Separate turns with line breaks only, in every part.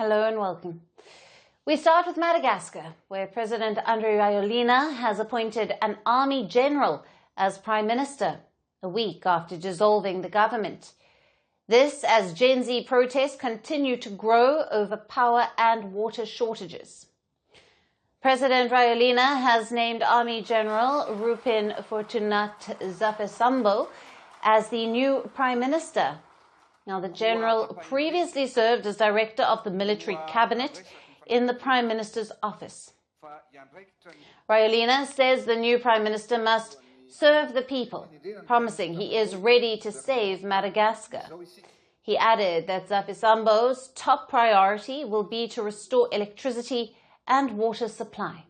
Hello and welcome. We start with Madagascar, where President Andry Rajoelina has appointed an army general as prime minister, a week after dissolving the government. This as Genz protests continue to grow over power and water shortages. President Rajoelina has named Army General Ruphin Fortunat Zafisambo as the new prime minister. Now, the general previously served as director of the military cabinet in the prime minister's office. Rajoelina says the new prime minister must serve the people, promising he is ready to save Madagascar. He added that Zafisambo's top priority will be to restore electricity and water supply.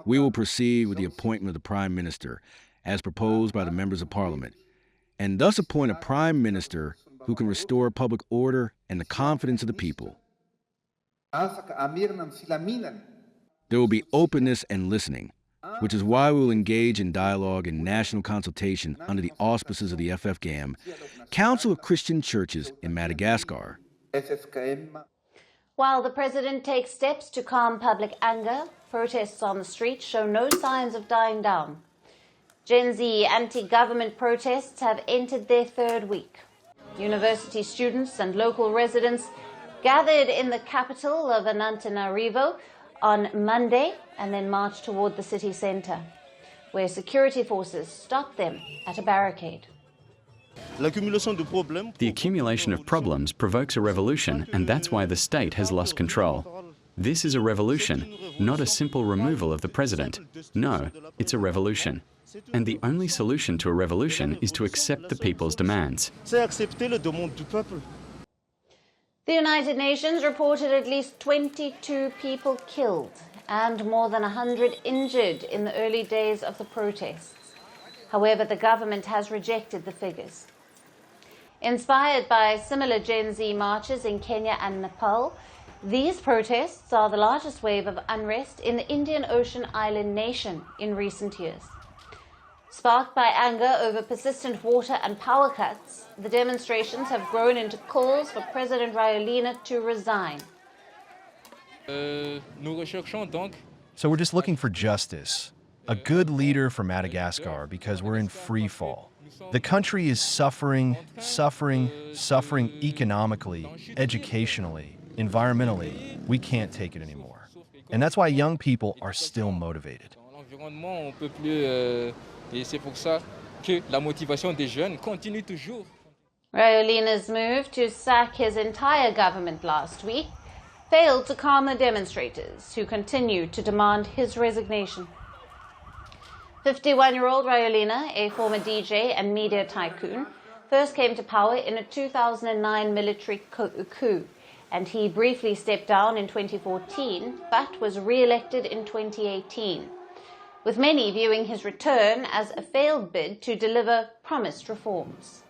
We will proceed with the appointment of the Prime Minister, as proposed by the members of Parliament, and thus appoint a Prime Minister who can restore public order and the confidence of the people. There will be openness and listening, which is why we will engage in dialogue and national consultation under the auspices of the FFGAM, Council of Christian Churches in Madagascar.
While the president takes steps to calm public anger, protests on the street show no signs of dying down. Genz anti-government protests have entered their third week. University students and local residents gathered in the capital of Antananarivo on Monday and then marched toward the city centre, where security forces stopped them at a barricade.
The accumulation of problems provokes a revolution, and that's why the state has lost control. This is a revolution, not a simple removal of the president. No, it's a revolution. And the only solution to a revolution is to accept the people's demands.
The United Nations reported at least 22 people killed and more than 100 injured in the early days of the protests. However, the government has rejected the figures. Inspired by similar Genz marches in Kenya and Nepal, these protests are the largest wave of unrest in the Indian Ocean island nation in recent years. Sparked by anger over persistent water and power cuts, the demonstrations have grown into calls for President Rajoelina to resign.
So we're just looking for justice, a good leader for Madagascar, because we're in free fall. The country is suffering economically, educationally, environmentally. We can't take it anymore. And that's why young people are still motivated.
Rajoelina's move to sack his entire government last week failed to calm the demonstrators, who continue to demand his resignation. 51-year-old Rajoelina, a former DJ and media tycoon, first came to power in a 2009 military coup, and he briefly stepped down in 2014, but was re-elected in 2018, with many viewing his return as a failed bid to deliver promised reforms.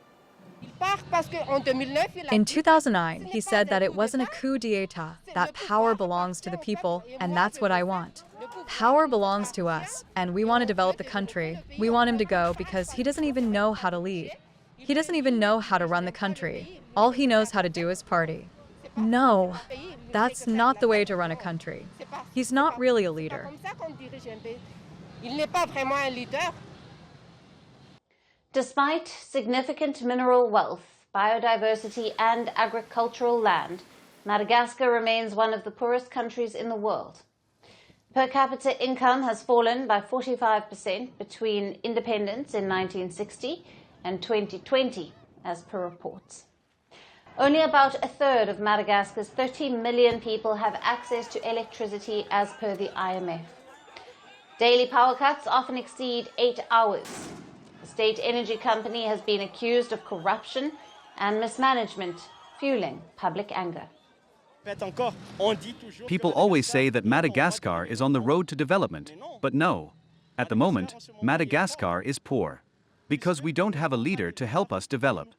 In 2009, he said that it wasn't a coup d'etat, that power belongs to the people, and that's what I want. Power belongs to us, and we want to develop the country. We want him to go because he doesn't even know how to lead. He doesn't even know how to run the country. All he knows how to do is party. No, that's not the way to run a country. He's not really a leader.
Despite significant mineral wealth, biodiversity and agricultural land, Madagascar remains one of the poorest countries in the world. Per capita income has fallen by 45% between independence in 1960 and 2020, as per reports. Only about a third of Madagascar's 30 million people have access to electricity as per the IMF. Daily power cuts often exceed 8 hours. The state energy company has been accused of corruption and mismanagement, fueling public anger.
People always say that Madagascar is on the road to development, but no. At the moment, Madagascar is poor, because we don't have a leader to help us develop.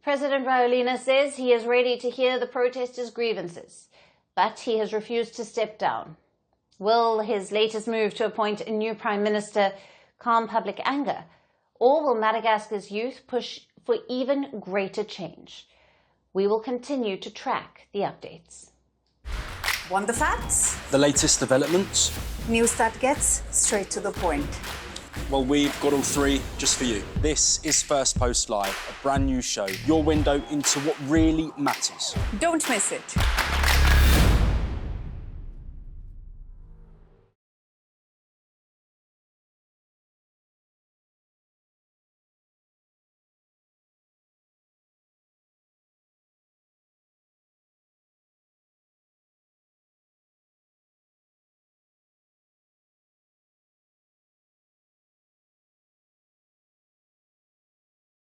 President Rajoelina says he is ready to hear the protesters' grievances, but he has refused to step down. Will his latest move to appoint a new prime minister calm public anger, or will Madagascar's youth push for even greater change? We will continue to track the updates.
Want the facts?
The latest developments?
News that gets straight to the point.
Well, we've got all three just for you. This is Firstpost Live, a brand new show, your window into what really matters.
Don't miss it.